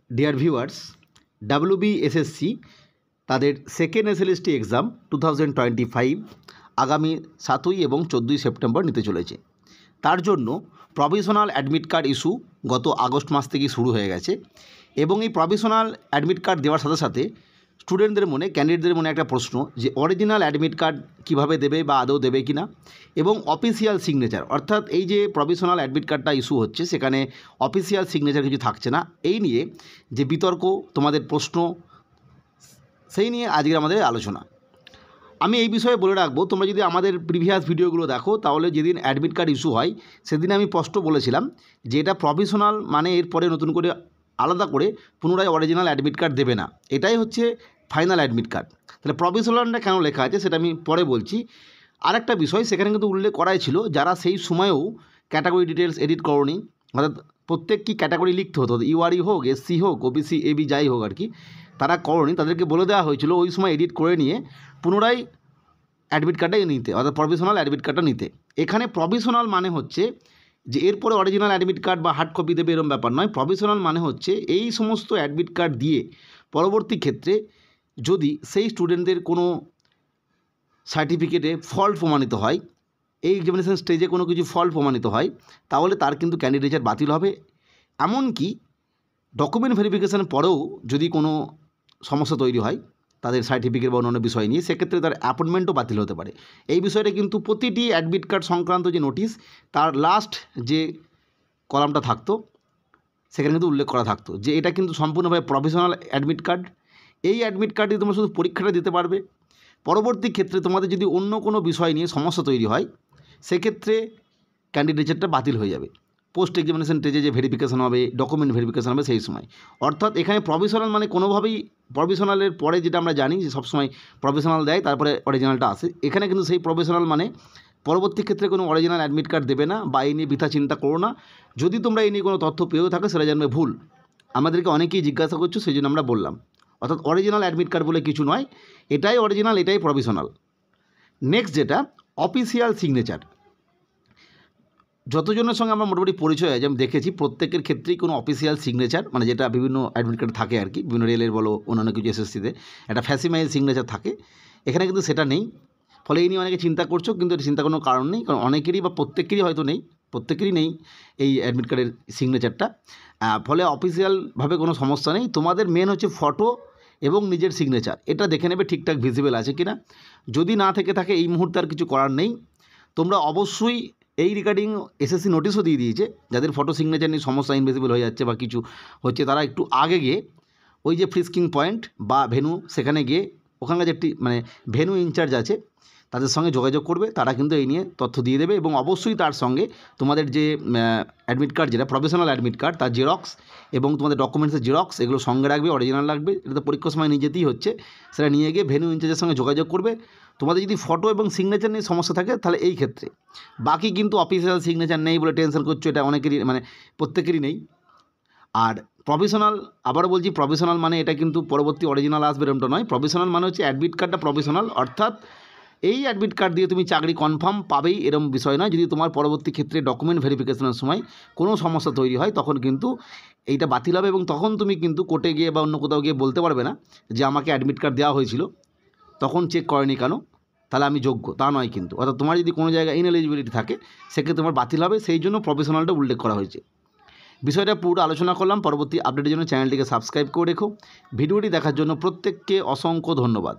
Dear viewers, WBSSC তাদের second SLST exam 2025 আগামী 7ই এবং 14ই সেপ্টেম্বর নিতে চলেছে। তার জন্য প্রভিশনাল অ্যাডমিট কার্ড ইস্যু গত আগস্ট মাস থেকেই শুরু হয়ে গেছে এবং এই প্রভিশনাল অ্যাডমিট কার্ড দেওয়ার সাথে সাথে স্টুডেন্টদের মনে, ক্যান্ডিডেটদের মনে একটা প্রশ্ন যে অরিজিনাল অ্যাডমিট কার্ড কীভাবে দেবে বা আদৌ দেবে কি না, এবং অফিসিয়াল সিগনেচার, অর্থাৎ এই যে প্রভিশনাল অ্যাডমিট কার্ডটা ইস্যু হচ্ছে সেখানে অফিসিয়াল সিগনেচার কিছু থাকছে না, এই নিয়ে যে বিতর্ক, তোমাদের প্রশ্ন, সেই নিয়ে আজকের আমাদের আলোচনা। আমি এই বিষয়ে বলে রাখবো, তোমরা যদি আমাদের প্রিভিয়াস ভিডিওগুলো দেখো তাহলে যেদিন অ্যাডমিট কার্ড ইস্যু হয় সেদিন আমি স্পষ্ট বলেছিলাম যে এটা প্রভিশনাল, মানে এরপরে নতুন করে আলাদা করে পুনরায় অরিজিনাল অ্যাডমিট কার্ড দেবে না, এটাই হচ্ছে ফাইনাল অ্যাডমিট কার্ড। তাহলে প্রভিশনালটা কেন লেখা আছে সেটা আমি পরে বলছি। আরেকটা বিষয়, সেখানে কিন্তু উল্লেখ করাই ছিল যারা সেই সময়েও ক্যাটাগরি ডিটেলস এডিট করনি, অর্থাৎ প্রত্যেক কি ক্যাটাগরি লিখতে হতো, ইউআরই হোক, এসসি হোক, ওবিসি, এবি যাই হোক আর কি, তারা করনি, তাদেরকে বলে দেওয়া হয়েছিল ওই সময় এডিট করে নিয়ে পুনরায় অ্যাডমিট কার্ডটা নিতে, অর্থাৎ প্রভিশনাল অ্যাডমিট কার্ডটা নিতে। এখানে প্রভিশনাল মানে হচ্ছে যে এরপরে অরিজিনাল অ্যাডমিট কার্ড বা হার্ড কপি দেবে এরকম ব্যাপার নয়। প্রভিশনাল মানে হচ্ছে এই সমস্ত অ্যাডমিট কার্ড দিয়ে পরবর্তী ক্ষেত্রে যদি সেই স্টুডেন্টদের কোনো সার্টিফিকেটে ফল্ট প্রমাণিত হয়, এই এক্সামিনেশন স্টেজে কোনো কিছু ফল্ট প্রমাণিত হয়, তাহলে তার কিন্তু ক্যান্ডিডেচার বাতিল হবে। এমনকি ডকুমেন্ট ভেরিফিকেশানের পরেও যদি কোনো সমস্যা তৈরি হয় তাদের সার্টিফিকেট বা অন্যান্য বিষয় নিয়ে, সেক্ষেত্রে তার অ্যাপয়েন্টমেন্টও বাতিল হতে পারে। এই বিষয়টা কিন্তু প্রতিটি অ্যাডমিট কার্ড সংক্রান্ত যে নোটিশ, তার লাস্ট যে কলামটা থাকতো সেখানে কিন্তু উল্লেখ করা থাকতো যে এটা কিন্তু সম্পূর্ণভাবে প্রভিশনাল অ্যাডমিট কার্ড। এই অ্যাডমিট কার্ডে তোমরা শুধু পরীক্ষাটা দিতে পারবে। পরবর্তী ক্ষেত্রে তোমাদের যদি অন্য কোনো বিষয় নিয়ে সমস্যা তৈরি হয় সেক্ষেত্রে ক্যান্ডিডেটটা বাতিল হয়ে যাবে। পোস্ট এক্সামিনেশন স্টেজে যে ভেরিফিকেশন হবে, ডকুমেন্ট ভেরিফিকেশন হবে সেই সময়। অর্থাৎ এখানে প্রভিশনাল মানে কোনোভাবেই প্রভিশনালের পরে যেটা আমরা জানি যে সবসময় প্রভিশনাল দেয় তারপরে অরিজিনালটা আসে, এখানে কিন্তু সেই প্রভিশনাল মানে পরবর্তী ক্ষেত্রে কোনো অরিজিনাল অ্যাডমিট কার্ড দেবে না, বা এই নিয়ে বৃথা চিন্তা করো না। যদি তোমরা এই নিয়ে কোনো তথ্য পেয়েও থাকো সেটা জানবে ভুল। আমাদেরকে অনেকেই জিজ্ঞাসা করছো, সেই জন্য আমরা বললাম। অর্থাৎ অরিজিনাল অ্যাডমিট কার্ড বলে কিছু নয়, এটাই অরিজিনাল, এটাই প্রভিশনাল। নেক্সট যেটা অফিসিয়াল সিগনেচার, যতজনের সঙ্গে আমরা মোটামুটি পরিচয় আছে আমি দেখেছি প্রত্যেকের ক্ষেত্রেই কোনো অফিসিয়াল সিগনেচার, মানে যেটা বিভিন্ন অ্যাডমিট কার্ড থাকে আর কি, বিভিন্ন রেলের বলো অন্যান্য কিছু SSCতে একটা ফ্যাসিমাইল সিগনেচার থাকে, এখানে কিন্তু সেটা নেই। ফলে এই নিয়ে অনেকে চিন্তা করছো, কিন্তু এটা চিন্তা কোনো কারণ নেই, কারণ অনেকেরই বা প্রত্যেকেরই হয়তো নেই, প্রত্যেকেরই নেই এই অ্যাডমিট কার্ডের সিগনেচারটা। ফলে অফিসিয়ালভাবে কোনো সমস্যা নেই। তোমাদের মেন হচ্ছে ফটো এবং নিজের সিগনেচার, এটা দেখে নেবে ঠিকঠাক ভিজিবল আছে কি না। যদি না থেকে থাকে এই মুহূর্তে আর কিছু করার নেই। তোমরা অবশ্যই এই রিগার্ডিং SSC নোটিশও দিয়ে দিয়েছে, যাদের ফটো সিগনেচার নিয়ে সমস্যা, ইনভিজিবল হয়ে যাচ্ছে বা কিছু হচ্ছে, তারা একটু আগে গিয়ে ওই যে ফ্রিস্কিং পয়েন্ট বা ভেন্যু, সেখানে গিয়ে ওখানকার যে মানে ভেন্যু ইনচার্জ আছে তাদের সঙ্গে যোগাযোগ করবে, তারা কিন্তু এই নিয়ে তথ্য দিয়ে দেবে। এবং অবশ্যই তার সঙ্গে তোমাদের যে অ্যাডমিট কার্ড, যেটা প্রফেশনাল অ্যাডমিট কার্ড, তার জেরক্স এবং তোমাদের ডকুমেন্টসের জেরক্স, এগুলো সঙ্গে রাখবে, অরিজিনাল রাখবে। এটা তো পরীক্ষার সময় নিয়ে যেতেই হচ্ছে, সেটা নিয়ে গিয়ে ভেন্যু ইনচার্জের সঙ্গে যোগাযোগ করবে। তোমাদের যদি ফটো এবং সিগনেচার নিয়ে সমস্যা থাকে তাহলে এই ক্ষেত্রে, বাকি কিন্তু অফিসিয়াল সিগনেচার নেই বলে টেনশন করছো, এটা অনেকেরই মানে প্রত্যেকেরই নেই। আর প্রভিশনাল, আবারও বলছি, প্রভিশনাল মানে এটা কিন্তু পরবর্তী অরিজিনাল আসবে এরকমটা নয়। প্রভিশনাল মানে হচ্ছে অ্যাডমিট কার্ডটা প্রভিশনাল, অর্থাৎ এই অ্যাডমিট কার্ড দিয়ে তুমি চাকরি কনফার্ম পাবেই এরকম বিষয় নয়। যদি তোমার পরবর্তী ক্ষেত্রে ডকুমেন্ট ভেরিফিকেশনের সময় কোনো সমস্যা তৈরি হয় তখন কিন্তু এইটা বাতিল হবে, এবং তখন তুমি কিন্তু কোর্টে গিয়ে বা অন্য কোথাও গিয়ে বলতে পারবে না যে আমাকে অ্যাডমিট কার্ড দেওয়া হয়েছিল, তখন চেক করেনি কেন, তাহলে আমি যোগ্য, তা নয় কিন্তু। অর্থাৎ তোমার যদি কোনো জায়গায় ইনএলিজিবিলিটি থাকে সেক্ষেত্রে তোমার বাতিল হবে, সেই জন্য প্রফেশনালটা উল্লেখ করা হয়েছে। বিষয়টা পুরো আলোচনা করলাম। পরবর্তী আপডেটের জন্য চ্যানেলটিকে সাবস্ক্রাইব করে রেখো। ভিডিওটি দেখার জন্য প্রত্যেককে অসংখ্য ধন্যবাদ।